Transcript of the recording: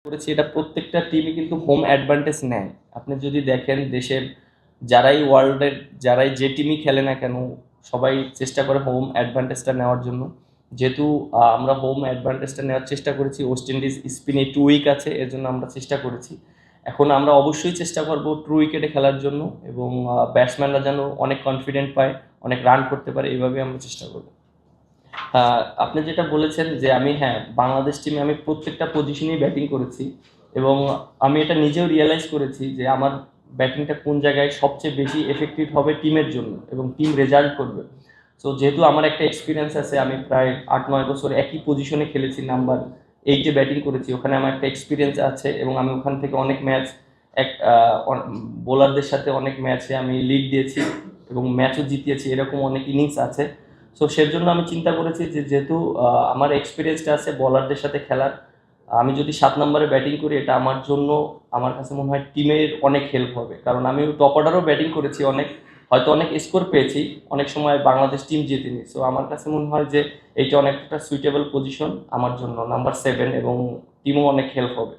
করেছি, এটা প্রত্যেকটা টিমই কিন্তু হোম অ্যাডভান্টেজ নেয়। আপনি যদি দেখেন দেশের ওয়ার্ল্ডের যারাই যে টিমই খেলে না কেন, সবাই চেষ্টা করে হোম অ্যাডভান্টেজটা নেওয়ার জন্য। যেহেতু আমরা হোম অ্যাডভান্টেজটা নেওয়ার চেষ্টা করেছি, ওয়েস্ট ইন্ডিজ স্পিনে 2 উইক আছে, এর জন্য আমরা চেষ্টা করেছি। এখন আমরা অবশ্যই চেষ্টা করব 2 উইকেটে খেলার জন্য, এবং ব্যাটসম্যানরা যেন অনেক কনফিডেন্ট পায়, অনেক রান করতে পারে, এইভাবে আমরা চেষ্টা করব। আপনি যেটা বলেছেন যে বাংলাদেশ টিমে আমি প্রত্যেকটা পজিশনেই ব্যাটিং করেছি, এবং আমি এটা নিজেও রিয়েলাইজ করেছি যে আমার ব্যাটিংটা কোন জায়গায় সবচেয়ে বেশি এফেক্টিভ হবে টিমের জন্য, এবং টিম রেজাল্ট করবে। সো যেহেতু আমার একটা এক্সপিরিয়েন্স আছে, আমি প্রায় 8-9 বছর একই পজিশনে খেলেছি, নাম্বার 8-এ ব্যাটিং করেছি, ওখানে আমার একটা এক্সপিরিয়েন্স আছে, এবং আমি ওখান থেকে অনেক ম্যাচ এক বোলারদের সাথে অনেক ম্যাচে আমি লিড দিয়েছি এবং ম্যাচও জিতিয়েছি, এরকম অনেক ইনিংস আছে। সো সেজন্য আমি চিন্তা করেছি যে যেহেতু আমার এক্সপিরিয়েন্সটা আছে বলারদের সাথে খেলার, আমি যদি 7 নম্বরে ব্যাটিং করি, এটা আমার জন্য, আমার কাছে মনে হয় টিমের অনেক হেল্প হবে। কারণ আমি টপ অর্ডারও ব্যাটিং করেছি, হয়তো অনেক স্কোর পেয়েছি, অনেক সময় বাংলাদেশ টিম জেতেনি। সো আমার কাছে মনে হয় যে এইটা অনেকটা সুইটেবল পজিশন আমার জন্য, নাম্বার 7, এবং টিমও অনেক হেল্প হবে।